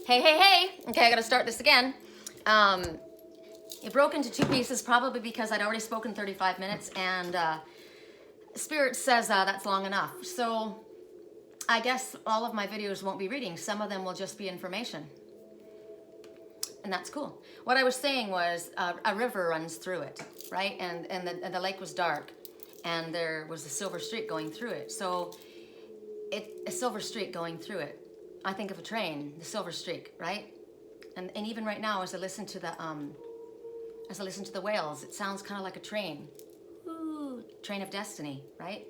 Hey, hey, hey. Okay, I gotta start this again. It broke into two pieces, probably because I'd already spoken 35 minutes, and Spirit says that's long enough. So I guess all of my videos won't be reading. Some of them will just be information. And that's cool. What I was saying was a river runs through it, right? And the lake was dark, and there was a silver streak going through it. So a silver streak going through it. I think of a train, the silver streak, right? And even right now, as I listen to the whales, it sounds kind of like a train. Ooh, train of destiny, right?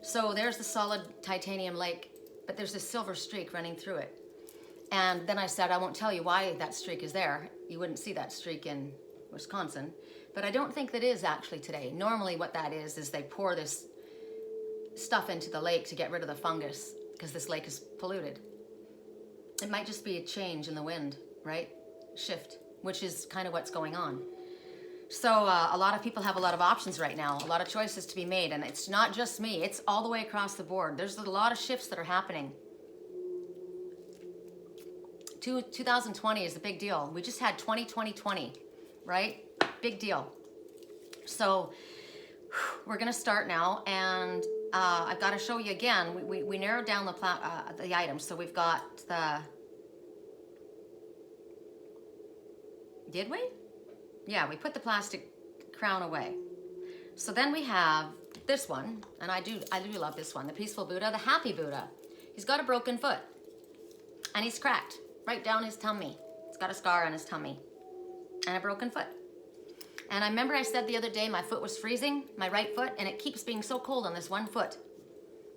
So there's the solid titanium lake, but there's this silver streak running through it. And then I said, I won't tell you why that streak is there. You wouldn't see that streak in Wisconsin. But I don't think that is actually today. Normally what that is they pour this stuff into the lake to get rid of the fungus because this lake is polluted. It might just be a change in the wind, right? Shift, which is kind of what's going on. So a lot of people have a lot of options right now, a lot of choices to be made. And it's not just me, it's all the way across the board. There's a lot of shifts that are happening. 2020 is a big deal. We just had 2020, right? Big deal. So we're gonna start now, and I've got to show you again. We narrowed down the items. So we've got the. Did we? Yeah, we put the plastic crown away. So then we have this one, and I do love this one. The peaceful Buddha, the happy Buddha. He's got a broken foot, and he's cracked right down his tummy. He's got a scar on his tummy, and a broken foot. And I remember I said the other day my foot was freezing, my right foot, and it keeps being so cold on this one foot.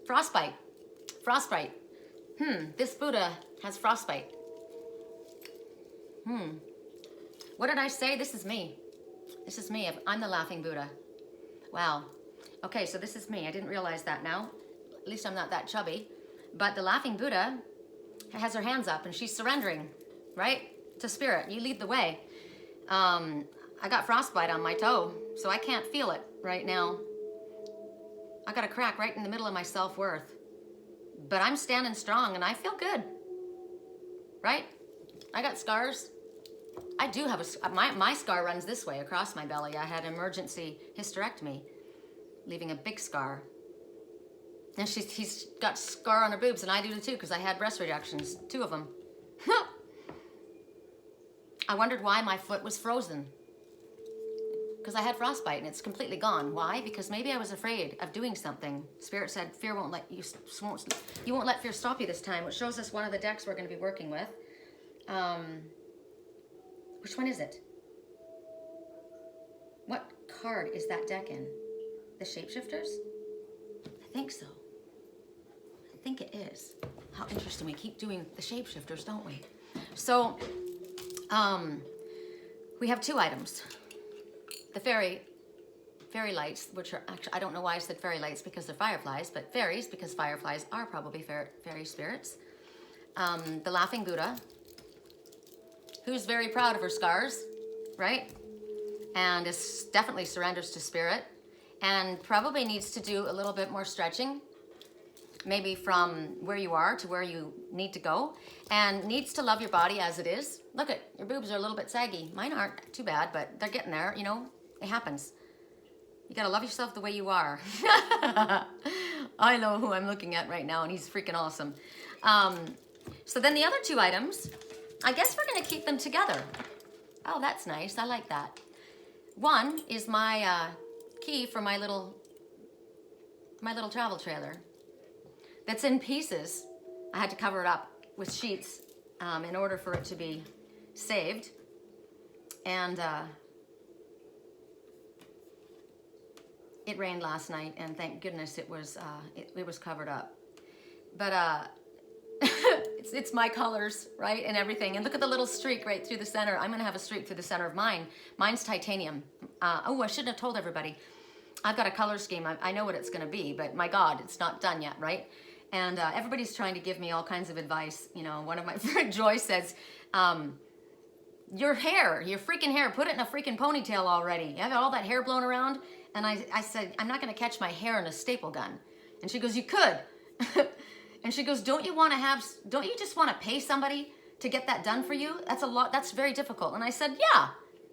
Frostbite. Frostbite. This Buddha has frostbite. What did I say? This is me. This is me. I'm the laughing Buddha. Wow. Okay, so this is me. I didn't realize that now. At least I'm not that chubby. But the laughing Buddha has her hands up, and she's surrendering, right? To spirit. You lead the way. I got frostbite on my toe, so I can't feel it right now. I got a crack right in the middle of my self-worth. But I'm standing strong, and I feel good. Right? I got scars. I do have my scar runs this way across my belly. I had an emergency hysterectomy, leaving a big scar. And he's got scar on her boobs, and I do too, because I had breast reductions, 2 of them. I wondered why my foot was frozen. Because I had frostbite, and it's completely gone. Why? Because maybe I was afraid of doing something. Spirit said, fear won't let you, you won't let fear stop you this time, which shows us one of the decks we're going to be working with. Which one is it? What card is that deck in? The Shapeshifters? I think so. I think it is. How interesting. We keep doing the Shapeshifters, don't we? So, we have 2 items. The fairy lights, which are actually, I don't know why I said fairy lights because they're fireflies, but fairies because fireflies are probably fairy spirits. The laughing Buddha, who's very proud of her scars, right? And is definitely surrenders to spirit, and probably needs to do a little bit more stretching, maybe from where you are to where you need to go, and needs to love your body as it is. Look at your boobs are a little bit saggy. Mine aren't too bad, but they're getting there, you know. It happens. You gotta love yourself the way you are. I know who I'm looking at right now, and he's freaking awesome. So then the other 2 items, I guess we're gonna keep them together. Oh, that's nice. I like that. One is my key for my little travel trailer. That's in pieces. I had to cover it up with sheets in order for it to be saved. And it rained last night, and thank goodness it was covered up. But it's my colors, right, and everything. And look at the little streak right through the center. I'm gonna have a streak through the center of mine. Mine's titanium. Oh, I shouldn't have told everybody. I've got a color scheme. I know what it's gonna be, but my God, it's not done yet, right? And everybody's trying to give me all kinds of advice. You know, one of my friend Joy says, your freaking hair, put it in a freaking ponytail already. You have all that hair blown around. And I said, I'm not gonna catch my hair in a staple gun. And she goes, you could. And she goes, don't you just wanna pay somebody to get that done for you? That's a lot. That's very difficult. And I said, yeah,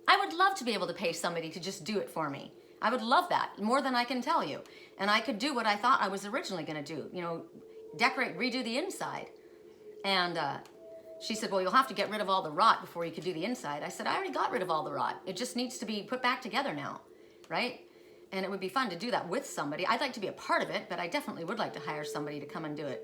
I would love to be able to pay somebody to just do it for me. I would love that more than I can tell you. And I could do what I thought I was originally going to do, you know, decorate, redo the inside. And she said, well, you'll have to get rid of all the rot before you could do the inside. I said, I already got rid of all the rot. It just needs to be put back together now, right? And it would be fun to do that with somebody. I'd like to be a part of it, but I definitely would like to hire somebody to come and do it.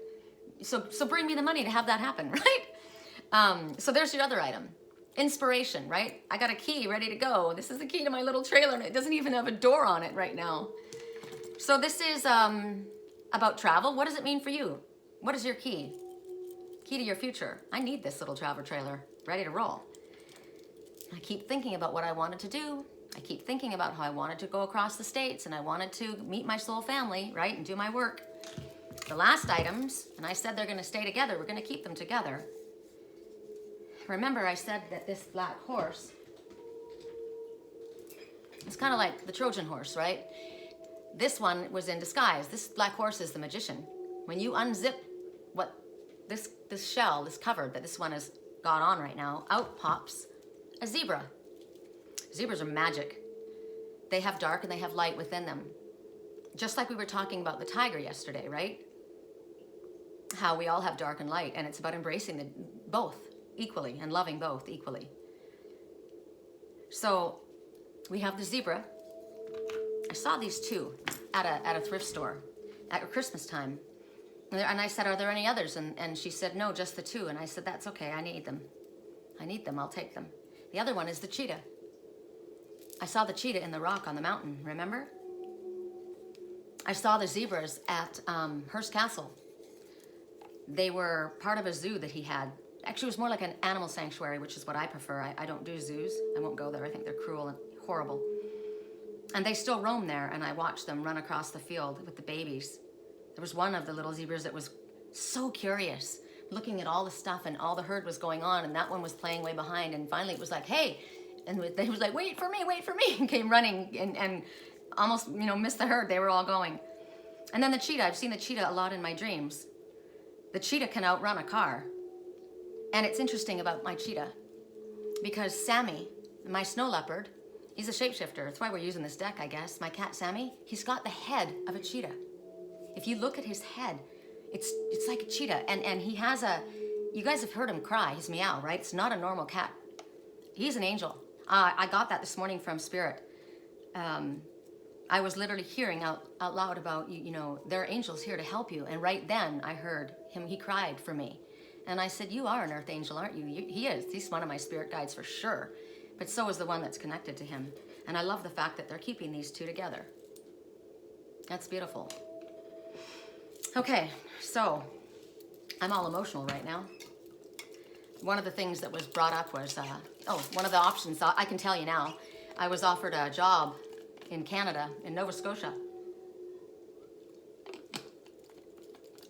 So bring me the money to have that happen, right? So there's your other item. Inspiration, right? I got a key ready to go. This is the key to my little trailer, and it doesn't even have a door on it right now. So this is about travel. What does it mean for you? What is your key? Key to your future. I need this little travel trailer ready to roll. I keep thinking about what I wanted to do. I keep thinking about how I wanted to go across the states, and I wanted to meet my soul family, right, and do my work. The last items, and I said they're going to stay together. We're going to keep them together. Remember, I said that this black horse, it's kind of like the Trojan horse, right? This one was in disguise. This black horse is the magician. When you unzip what this shell, this cover that this one has got on right now, out pops a zebra. Zebras are magic. They have dark and they have light within them. Just like we were talking about the tiger yesterday, right? How we all have dark and light, and it's about embracing both equally and loving both equally. So we have the zebra. I saw these two at a thrift store at Christmas time. And I said, are there any others? And she said, no, just the two. And I said, that's okay, I need them. I need them, I'll take them. The other one is the cheetah. I saw the cheetah in the rock on the mountain, remember? I saw the zebras at Hearst Castle. They were part of a zoo that he had. Actually, it was more like an animal sanctuary, which is what I prefer. I don't do zoos. I won't go there. I think they're cruel and horrible. And they still roam there, and I watched them run across the field with the babies. There was one of the little zebras that was so curious, looking at all the stuff, and all the herd was going on, and that one was playing way behind, and finally it was like, hey, and they was like, wait for me, and came running and almost, you know, missed the herd. They were all going. And then the cheetah, I've seen the cheetah a lot in my dreams. The cheetah can outrun a car. And it's interesting about my cheetah because Sammy, my snow leopard, he's a shapeshifter. That's why we're using this deck, I guess. My cat Sammy, he's got the head of a cheetah. If you look at his head, it's like a cheetah. And he has you guys have heard him cry, his meow, right? It's not a normal cat. He's an angel. I got that this morning from Spirit. I was literally hearing out loud about, you know, there are angels here to help you. And right then I heard him, he cried for me. And I said, you are an earth angel, aren't you? He is. He's one of my spirit guides for sure. But so is the one that's connected to him. And I love the fact that they're keeping these two together. That's beautiful. Okay, so I'm all emotional right now. One of the things that was brought up was, one of the options, I can tell you now, I was offered a job in Canada, in Nova Scotia,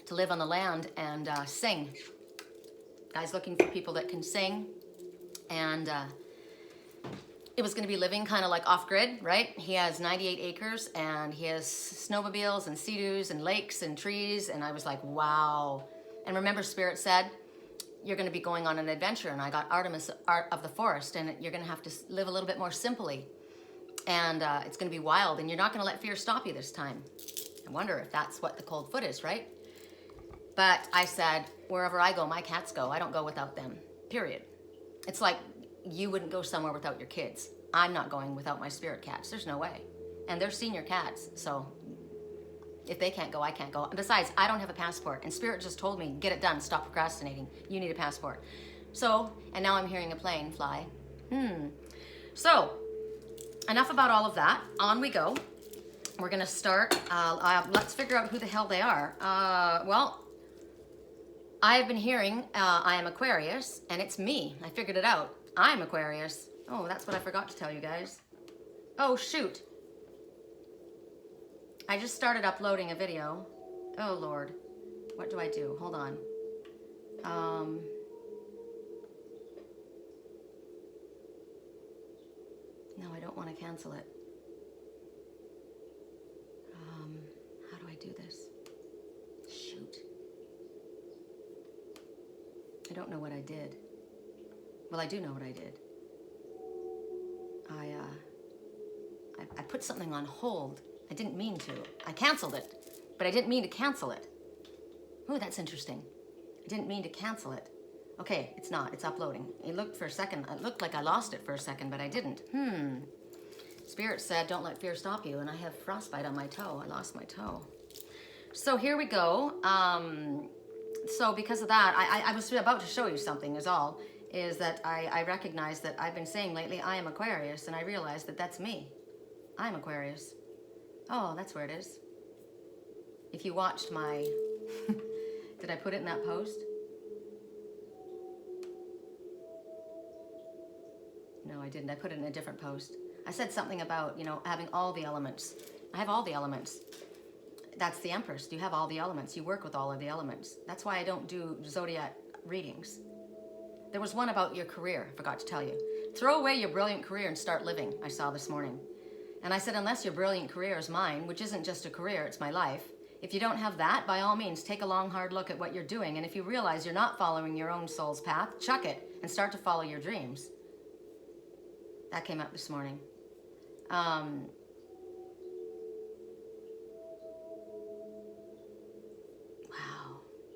to live on the land and sing. Guy's looking for people that can sing, and it was going to be living kind of like off-grid, right? He has 98 acres, and he has snowmobiles and sea-doos and lakes and trees, and I was like, wow. And remember, Spirit said, you're going to be going on an adventure, and I got Artemis, art of the forest, and you're going to have to live a little bit more simply, and it's going to be wild, and you're not going to let fear stop you this time. I wonder if that's what the cold foot is, right? But I said, wherever I go, my cats go. I don't go without them, period. It's like you wouldn't go somewhere without your kids. I'm not going without my spirit cats. There's no way. And they're senior cats, so if they can't go, I can't go. And besides, I don't have a passport, and Spirit just told me, get it done, stop procrastinating. You need a passport. So, and now I'm hearing a plane fly. So, enough about all of that. On we go. We're gonna start, let's figure out who the hell they are. Well, I have been hearing, I am Aquarius, and it's me. I figured it out. I'm Aquarius. Oh, that's what I forgot to tell you guys. Oh, shoot. I just started uploading a video. Oh, Lord. What do I do? Hold on. No, I don't want to cancel it. How do I do this? Shoot. I don't know what I did. Well, I do know what I did. I put something on hold. I didn't mean to. I canceled it, but I didn't mean to cancel it. Oh, that's interesting. I didn't mean to cancel it. Okay, it's not. It's uploading. It looked for a second. It looked like I lost it for a second, but I didn't. Spirit said, don't let fear stop you. And I have frostbite on my toe. I lost my toe. So here we go. So because of that, I was about to show you something is all, is that I recognize that I've been saying lately, I am Aquarius, and I realized that that's me. I'm Aquarius. Oh, that's where it is. If you watched my, did I put it in that post? No, I didn't. I put it in a different post. I said something about, you know, having all the elements. I have all the elements. That's the Empress. You have all the elements. You work with all of the elements. That's why I don't do zodiac readings. There was one about your career, I forgot to tell you. Throw away your brilliant career and start living, I saw this morning. And I said, unless your brilliant career is mine, which isn't just a career, it's my life. If you don't have that, by all means, take a long, hard look at what you're doing. And if you realize you're not following your own soul's path, chuck it and start to follow your dreams. That came up this morning. Wow.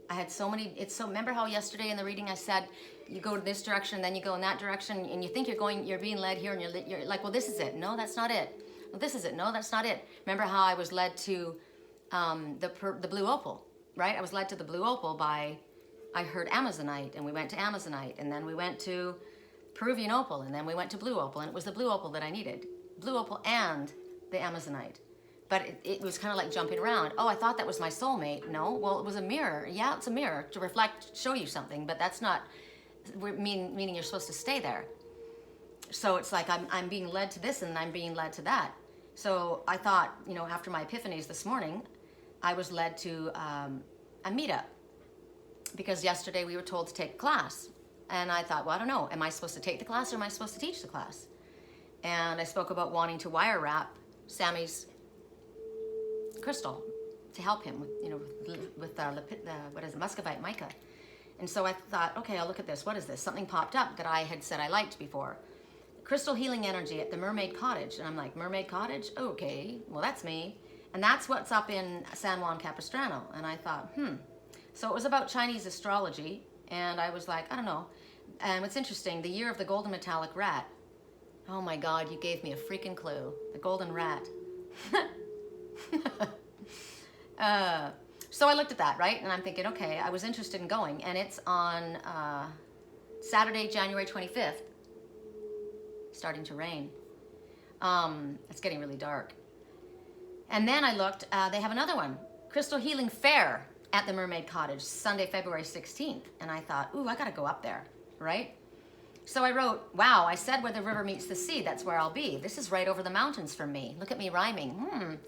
I had so many, remember how yesterday in the reading I said, you go this direction, then you go in that direction, and you think you're being led here, and you're like, well, this is it. No, that's not it. Well, this is it. No, that's not it. Remember how I was led to the blue opal, right? I was led to the blue opal by, I heard Amazonite, and we went to Amazonite, and then we went to Peruvian opal, and then we went to blue opal, and it was the blue opal that I needed. Blue opal and the Amazonite. But it was kind of like jumping around. Oh, I thought that was my soulmate. No, well, it was a mirror. Yeah, it's a mirror to reflect, show you something, but that's not, meaning you're supposed to stay there. So it's like I'm being led to this and I'm being led to that. So I thought, you know, after my epiphanies this morning, I was led to a meetup because yesterday we were told to take a class. And I thought, well, I don't know. Am I supposed to take the class or am I supposed to teach the class? And I spoke about wanting to wire wrap Sammy's crystal to help him with, you know, with what is it, muscovite mica. And so I thought, okay, I'll look at this. What is this? Something popped up that I had said I liked before. Crystal healing energy at the Mermaid Cottage. And I'm like, Mermaid Cottage? Okay, well, that's me. And that's what's up in San Juan Capistrano. And I thought, So it was about Chinese astrology. And I was like, I don't know. And what's interesting, the year of the golden metallic rat. Oh my God, you gave me a freaking clue. The golden rat. So I looked at that, right? And I'm thinking, okay, I was interested in going. And it's on Saturday, January 25th. Starting to rain. It's getting really dark. And then I looked, they have another one. Crystal Healing Fair at the Mermaid Cottage, Sunday, February 16th. And I thought, ooh, I gotta go up there, right? So I wrote, wow, I said where the river meets the sea, that's where I'll be. This is right over the mountains from me. Look at me rhyming.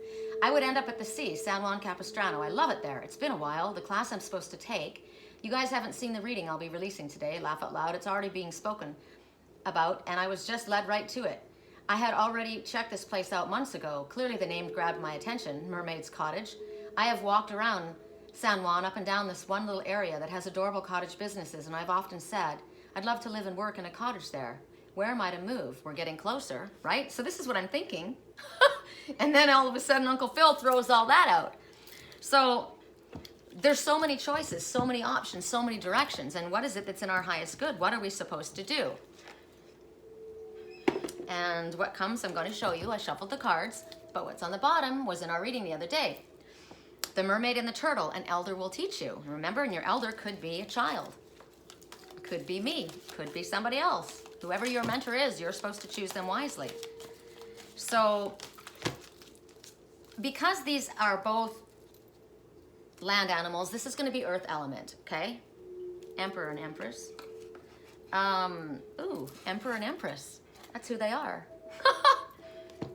I would end up at the sea, San Juan Capistrano. I love it there. It's been a while. The class I'm supposed to take. You guys haven't seen the reading I'll be releasing today, Laugh Out Loud. It's already being spoken about, and I was just led right to it. I had already checked this place out months ago. Clearly the name grabbed my attention, Mermaid's Cottage. I have walked around San Juan up and down this one little area that has adorable cottage businesses, and I've often said, I'd love to live and work in a cottage there. Where am I to move? We're getting closer, right? So this is what I'm thinking. And then all of a sudden Uncle Phil throws all that out. So there's so many choices, so many options, so many directions. And what is it that's in our highest good? What are we supposed to do? And what comes, I'm going to show you. I shuffled the cards, but what's on the bottom was in our reading the other day. The mermaid and the turtle, an elder will teach you. Remember, and your elder could be a child. Could be me, could be somebody else. Whoever your mentor is, you're supposed to choose them wisely. So, because these are both land animals, this is going to be earth element, okay? Emperor and Empress. Emperor and Empress. That's who they are.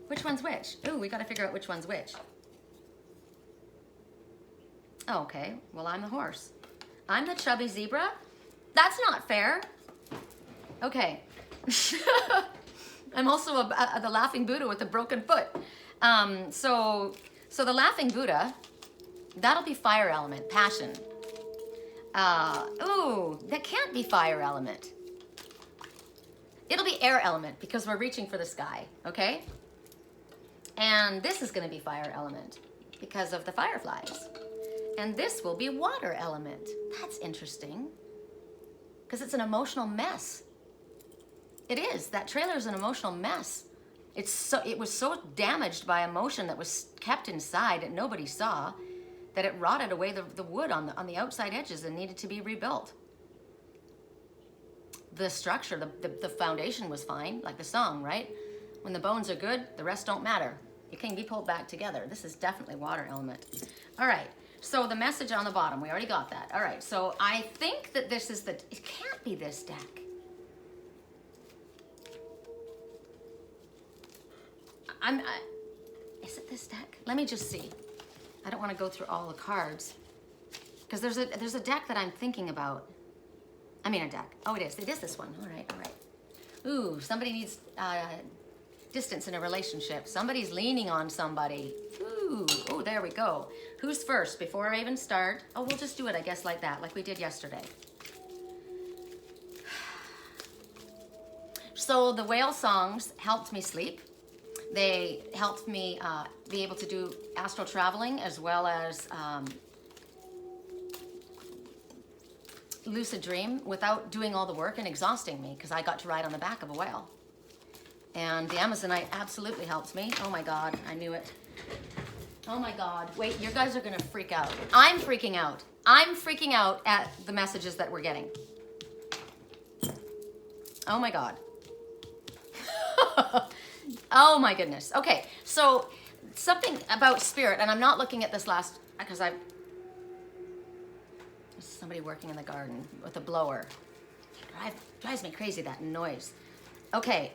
Which one's which? Ooh, we got to figure out which one's which. Okay, well, I'm the horse. I'm the chubby zebra? That's not fair. Okay. I'm also the laughing Buddha with a broken foot. So the laughing Buddha, that'll be fire element, passion. That can't be fire element. It'll be air element because we're reaching for the sky, okay? And this is going to be fire element because of the fireflies. And this will be water element. That's interesting because it's an emotional mess. It is. That trailer is an emotional mess. It was so damaged by emotion that was kept inside that nobody saw that it rotted away the wood on the outside edges and needed to be rebuilt. The structure, the foundation was fine, like the song, right? When the bones are good, the rest don't matter. It can be pulled back together. This is definitely water element. All right, so the message on the bottom, we already got that. All right, so I think that this is it can't be this deck. Is it this deck? Let me just see. I don't want to go through all the cards because there's a deck that I'm thinking about. I mean a deck. Oh, it is. It is this one. All right, all right. Ooh, somebody needs distance in a relationship. Somebody's leaning on somebody. Ooh, oh, there we go. Who's first before I even start? Oh, we'll just do it, I guess, like that, like we did yesterday. So the whale songs helped me sleep. They helped me be able to do astral traveling as well as lucid dream without doing all the work and exhausting me because I got to ride on the back of a whale. And the Amazonite absolutely helps me. Oh my God, I knew it. Oh my God, wait, you guys are gonna freak out. I'm freaking out. I'm freaking out at the messages that we're getting. Oh my God. Oh my goodness. Okay, so something about spirit, and I'm not looking at this last, because there's somebody working in the garden with a blower. Drives me crazy, that noise. Okay,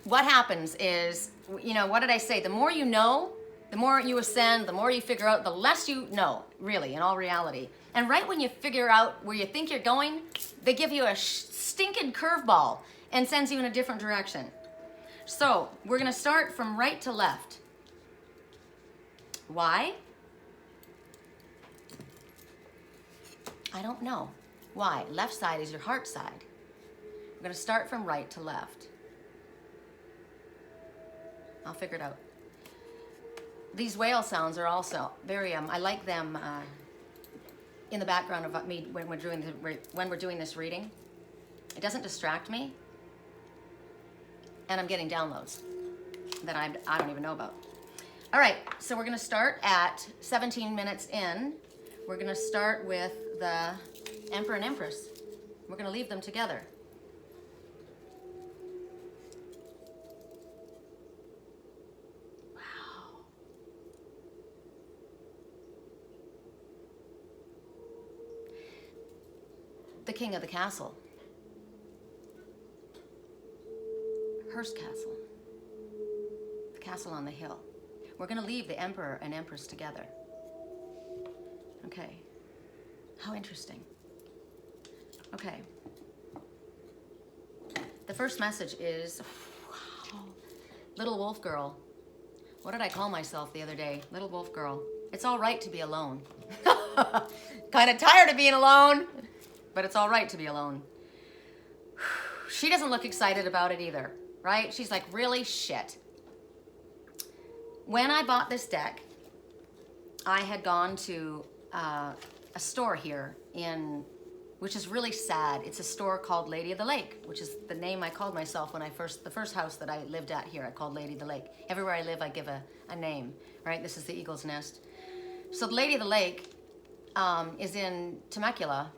what happens is, what did I say? The more you know, the more you ascend, the more you figure out, the less you know, really, in all reality. And right when you figure out where you think you're going, they give you a stinking curveball and sends you in a different direction. So we're gonna start from right to left. Why? I don't know. Why? Left side is your heart side. We're gonna start from right to left. I'll figure it out. These whale sounds are also very, I like them in the background of me when we're doing this reading. It doesn't distract me. And I'm getting downloads that I don't even know about. All right, so we're gonna start at 17 minutes in. We're gonna start with the Emperor and Empress. We're gonna leave them together. Wow. The king of the castle. Hearst Castle, the castle on the hill. We're gonna leave the Emperor and Empress together. Okay, how interesting. Okay, the first message is, wow, little wolf girl. What did I call myself the other day? Little wolf girl. It's all right to be alone. Kind of tired of being alone, but it's all right to be alone. She doesn't look excited about it either. Right? She's like, really? Shit. When I bought this deck, I had gone to a store here which is really sad. It's a store called Lady of the Lake, which is the name I called myself when the first house that I lived at here, I called Lady of the Lake. Everywhere I live, I give a name, right? This is the Eagle's Nest. So the Lady of the Lake is in Temecula,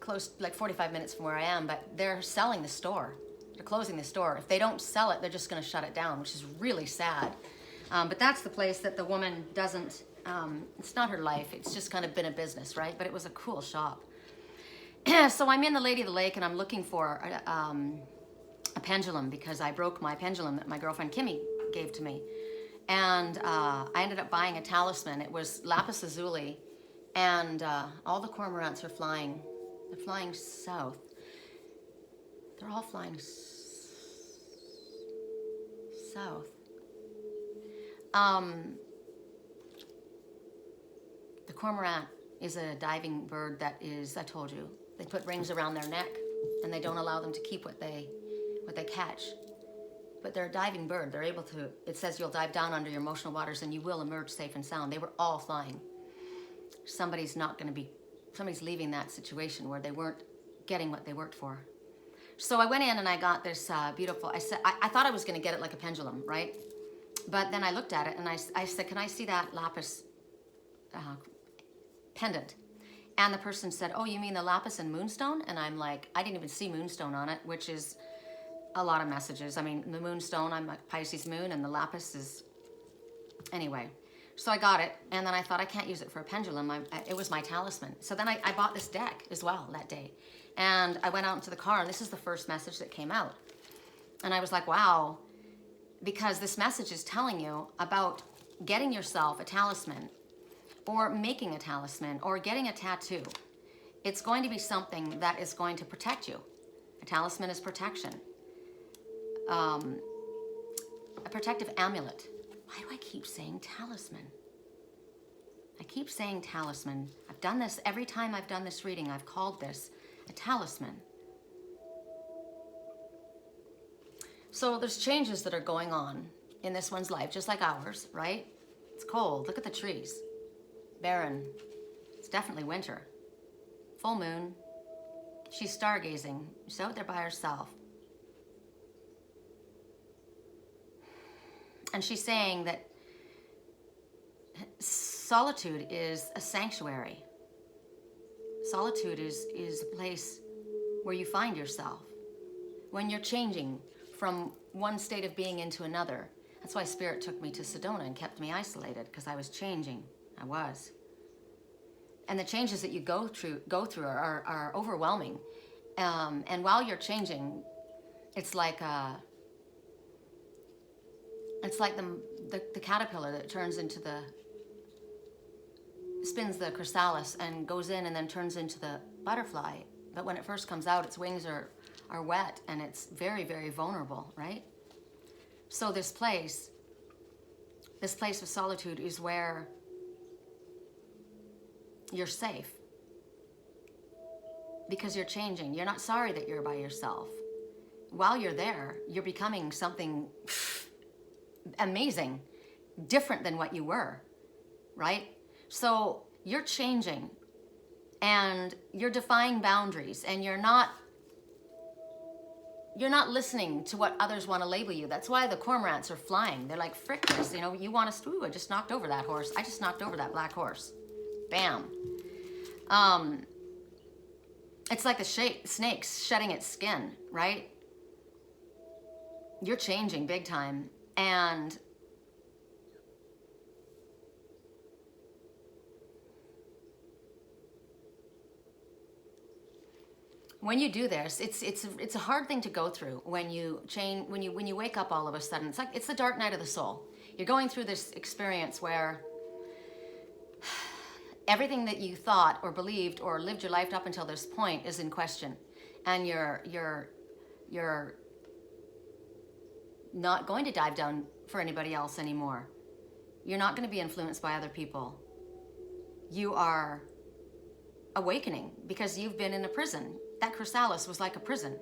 close, like 45 minutes from where I am, but they're selling the store. They're closing the store. If they don't sell it, they're just going to shut it down, which is really sad. But that's the place that the woman doesn't, it's not her life. It's just kind of been a business, right? But it was a cool shop. So I'm in the Lady of the Lake and I'm looking for a pendulum because I broke my pendulum that my girlfriend Kimmy gave to me. And I ended up buying a talisman. It was lapis lazuli, and all the cormorants are flying. They're flying south. They're all flying south. The cormorant is a diving bird that is, I told you, they put rings around their neck and they don't allow them to keep what they catch. But they're a diving bird. They're able to, it says you'll dive down under your emotional waters and you will emerge safe and sound. They were all flying. Somebody's leaving that situation where they weren't getting what they worked for. So I went in and I got this beautiful, I thought I was going to get it like a pendulum, right? But then I looked at it and I said, can I see that lapis pendant? And the person said, oh, you mean the lapis and moonstone? And I'm like, I didn't even see moonstone on it, which is a lot of messages. I mean, the moonstone, I'm a Pisces moon, and the lapis is, anyway. So I got it, and then I thought I can't use it for a pendulum. It was my talisman. So then I bought this deck as well that day. And I went out into the car, and this is the first message that came out. And I was like, wow, because this message is telling you about getting yourself a talisman, or making a talisman, or getting a tattoo. It's going to be something that is going to protect you. A talisman is protection. A protective amulet. Why do I keep saying talisman? I keep saying talisman. I've done this every time I've done this reading. I've called this a talisman. So there's changes that are going on in this one's life, just like ours, right? It's cold. Look at the trees. Barren. It's definitely winter. Full moon. She's stargazing. She's out there by herself. And she's saying that solitude is a sanctuary. Solitude is a place where you find yourself when you're changing from one state of being into another. That's why Spirit took me to Sedona and kept me isolated, because I was changing. I was. And the changes that you go through are overwhelming. And while you're changing, it's like the caterpillar that turns into spins the chrysalis and goes in and then turns into the butterfly. But when it first comes out, its wings are wet and it's very, very vulnerable, right? So this place of solitude is where you're safe, because you're changing. You're not sorry that you're by yourself. While you're there, you're becoming something amazing, different than what you were, right? So you're changing and you're defying boundaries, and you're not listening to what others want to label you. That's why the cormorants are flying. They're like, frick this, you want us to, I just knocked over that horse. I just knocked over that black horse. Bam. It's like the snake shedding its skin, right? You're changing big time. And when you do this, it's a hard thing to go through when you change, when you wake up all of a sudden. It's the dark night of the soul. You're going through this experience where everything that you thought or believed or lived your life up until this point is in question, and you're not going to dive down for anybody else anymore. You're not going to be influenced by other people. You are awakening because you've been in a prison. That chrysalis was like a prison.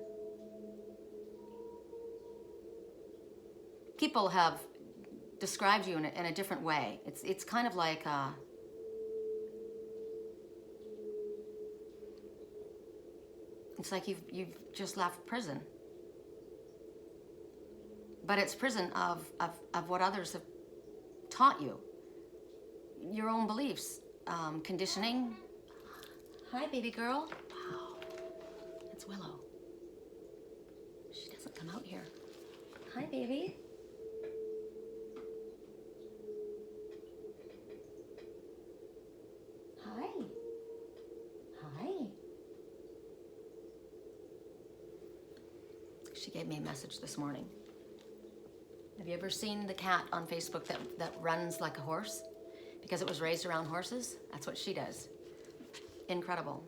People have described you in a different way. It's kind of like it's like you've just left prison. But it's prison of what others have taught you. Your own beliefs, conditioning. Hi, baby girl. Wow, it's Willow. She doesn't come out here. Hi, baby. Hi. Hi. She gave me a message this morning. Have you ever seen the cat on Facebook that runs like a horse? Because it was raised around horses? That's what she does. Incredible.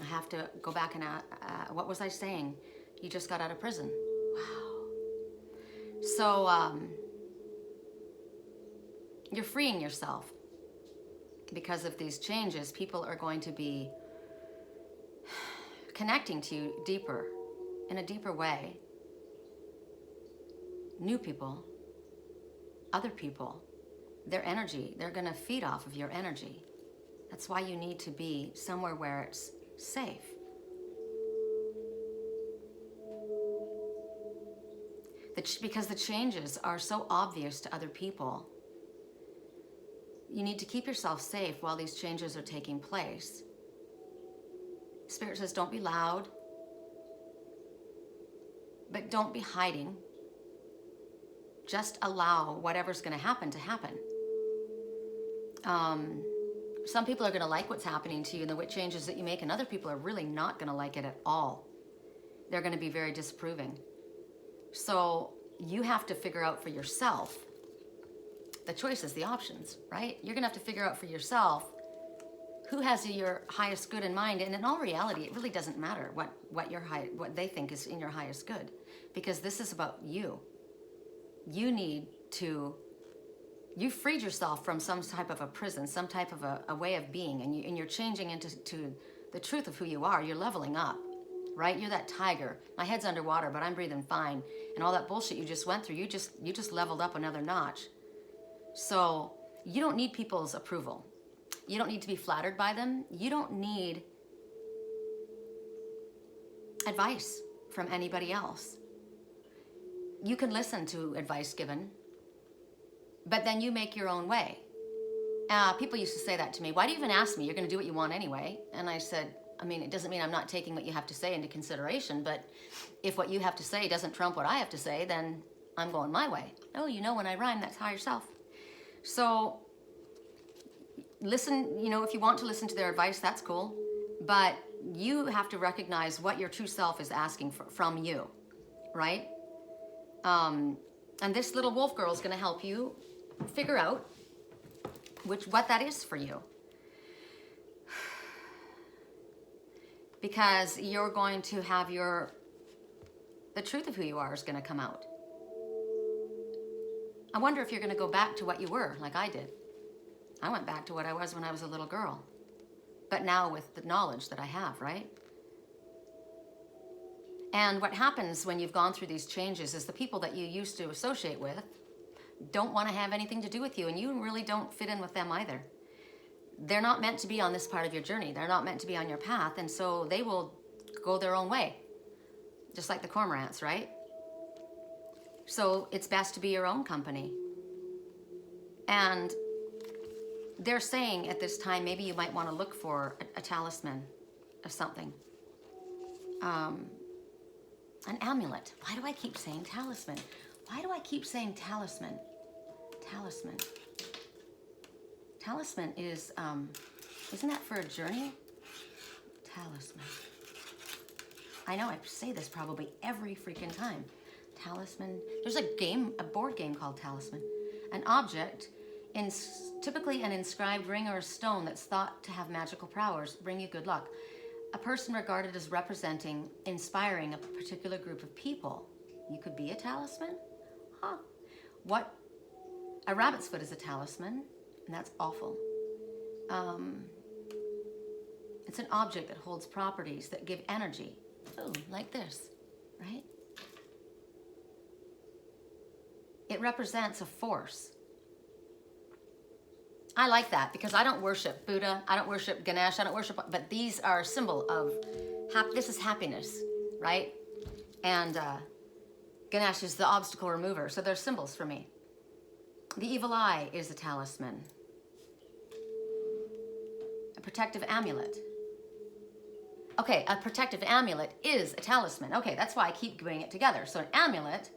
I have to go back and what was I saying? You just got out of prison. Wow. So you're freeing yourself. Because of these changes, people are going to be connecting to you deeper, in a deeper way. New people, other people, their energy, they're going to feed off of your energy. That's why you need to be somewhere where it's safe. Because the changes are so obvious to other people, you need to keep yourself safe while these changes are taking place. Spirit says, don't be loud, but don't be hiding. Just allow whatever's going to happen to happen. Some people are going to like what's happening to you and the changes that you make, and other people are really not going to like it at all. They're going to be very disapproving. So you have to figure out for yourself the choices, the options, right? You're going to have to figure out for yourself who has your highest good in mind. And in all reality, it really doesn't matter what they think is in your highest good, because this is about you. You freed yourself from some type of a prison, some type of a way of being, and you're changing into the truth of who you are. You're leveling up, right? You're that tiger. My head's underwater, but I'm breathing fine. And all that bullshit you just went through, you just leveled up another notch. So you don't need people's approval. You don't need to be flattered by them. You don't need advice from anybody else. You can listen to advice given, but then you make your own way. People used to say that to me. Why do you even ask me? You're going to do what you want anyway. And I said, I mean, it doesn't mean I'm not taking what you have to say into consideration, but if what you have to say doesn't trump what I have to say, then I'm going my way. Oh, you know, when I rhyme, that's higher self. So listen, you know, if you want to listen to their advice, that's cool. But you have to recognize what your true self is asking from you, right? And this little wolf girl is going to help you figure out what that is for you. Because you're going to have the truth of who you are is going to come out. I wonder if you're going to go back to what you were, like I did. I went back to what I was when I was a little girl. But now with the knowledge that I have, right? And what happens when you've gone through these changes is the people that you used to associate with don't want to have anything to do with you, and you really don't fit in with them either. They're not meant to be on this part of your journey. They're not meant to be on your path, and so they will go their own way, just like the cormorants, right? So it's best to be your own company. And they're saying at this time, maybe you might want to look for a talisman of something. An amulet. Why do I keep saying talisman? Why do I keep saying talisman? Talisman. Talisman is, isn't that for a journey? Talisman. I know I say this probably every freaking time. Talisman. There's a board game called Talisman. An object, typically an inscribed ring or a stone that's thought to have magical powers, bring you good luck. A person regarded as representing, inspiring a particular group of people. You could be a talisman? Huh. A rabbit's foot is a talisman, and that's awful. It's an object that holds properties that give energy. Ooh, like this, right? It represents a force. I like that because I don't worship Buddha, I don't worship Ganesh, I don't worship, but these are a symbol of, this is happiness, right? And Ganesh is the obstacle remover, so they're symbols for me. The evil eye is a talisman. A protective amulet. Okay, a protective amulet is a talisman. Okay, that's why I keep doing it together. So an amulet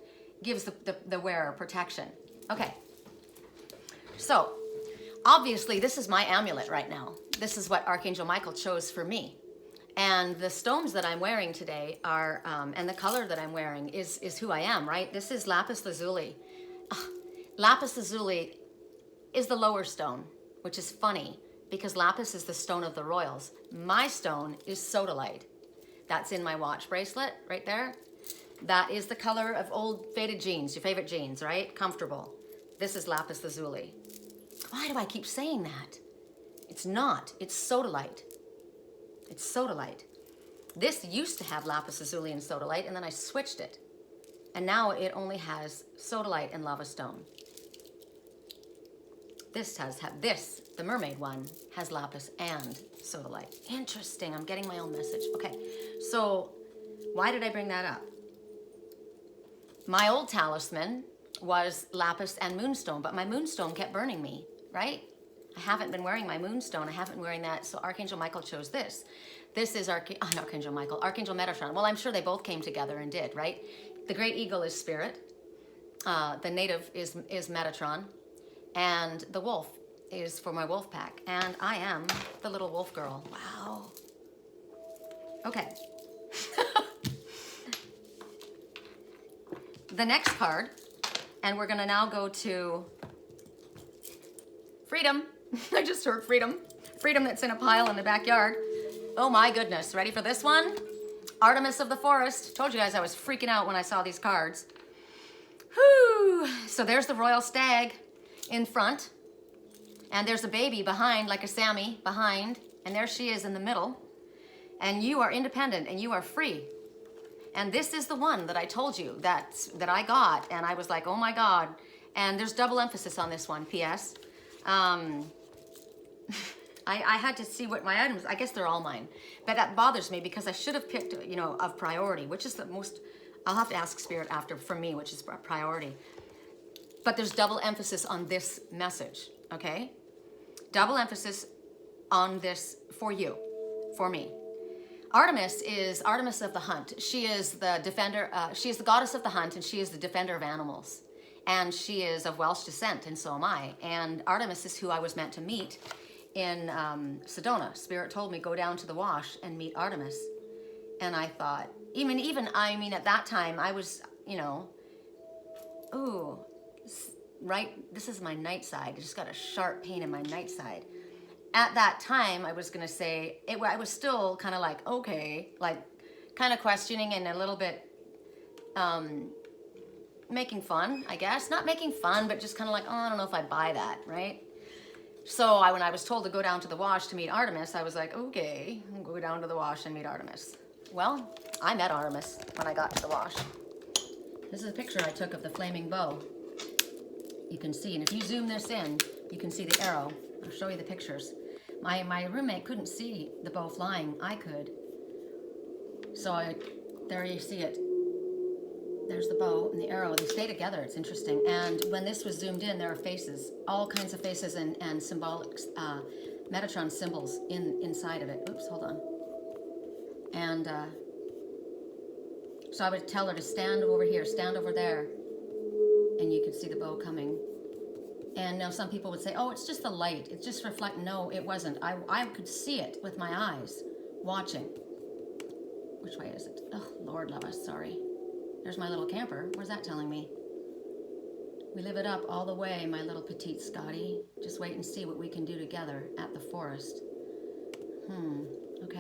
gives the wearer protection. Okay, so obviously, this is my amulet right now. This is what Archangel Michael chose for me. And the stones that I'm wearing today are, and the color that I'm wearing is who I am, right? This is lapis lazuli. Lapis lazuli is the lower stone, which is funny because lapis is the stone of the royals. My stone is sodalite. That's in my watch bracelet right there. That is the color of old faded jeans, your favorite jeans, right? Comfortable. This is lapis lazuli. Why do I keep saying that? It's not. It's sodalite. It's sodalite. This used to have lapis lazuli and sodalite, and then I switched it. And now it only has sodalite and lava stone. This the mermaid one, has lapis and sodalite. Interesting, I'm getting my own message. Okay, so why did I bring that up? My old talisman was lapis and moonstone, but my moonstone kept burning me, right? I haven't been wearing my moonstone. I haven't been wearing that, so Archangel Michael chose this. This is Archangel Metatron. Well, I'm sure they both came together and did, right? The great eagle is spirit. The native is Metatron. And the wolf is for my wolf pack. And I am the little wolf girl. Wow. Okay. The next card, and we're gonna now go to freedom. I just heard freedom. Freedom that's in a pile in the backyard. Oh my goodness, ready for this one? Artemis of the forest. Told you guys I was freaking out when I saw these cards. Whew. So there's the royal stag in front, and there's a baby behind, like a Sammy behind, and there she is in the middle. And you are independent and you are free. And this is the one that I told you that I got, and I was like, oh my God. And there's double emphasis on this one, P.S. I had to see what my items, I guess they're all mine. But that bothers me because I should have picked, you know, of priority, which is the most, I'll have to ask Spirit after, for me, which is priority. But there's double emphasis on this message, okay? Double emphasis on this for you, for me. Artemis is Artemis of the hunt. She is the defender, she is the goddess of the hunt, and she is the defender of animals. And she is of Welsh descent, and so am I. And Artemis is who I was meant to meet in Sedona. Spirit told me, go down to the wash and meet Artemis. And I thought, I mean, at that time, I was, you know, ooh, right, this is my night side. I just got a sharp pain in my night side. At that time, I was gonna say, I was still kind of like, okay, like kind of questioning and a little bit making fun, I guess. Not making fun, but just kind of like, oh, I don't know if I buy that, right? So when I was told to go down to the wash to meet Artemis, I was like, okay, I'll go down to the wash and meet Artemis. Well, I met Artemis when I got to the wash. This is a picture I took of the flaming bow. You can see, and if you zoom this in, you can see the arrow. I'll show you the pictures. My roommate couldn't see the bow flying. I could. So there you see it. There's the bow and the arrow. They stay together. It's interesting. And when this was zoomed in, there are faces, all kinds of faces and symbolic Metatron symbols inside of it. Oops, hold on. And so I would tell her to stand over here, stand over there, and you could see the bow coming. And now some people would say, oh, it's just the light. It's just reflect. No, it wasn't. I could see it with my eyes, watching. Which way is it? Oh, Lord love us, sorry. There's my little camper. Where's that telling me? We live it up all the way, my little petite Scotty. Just wait and see what we can do together at the forest. Okay.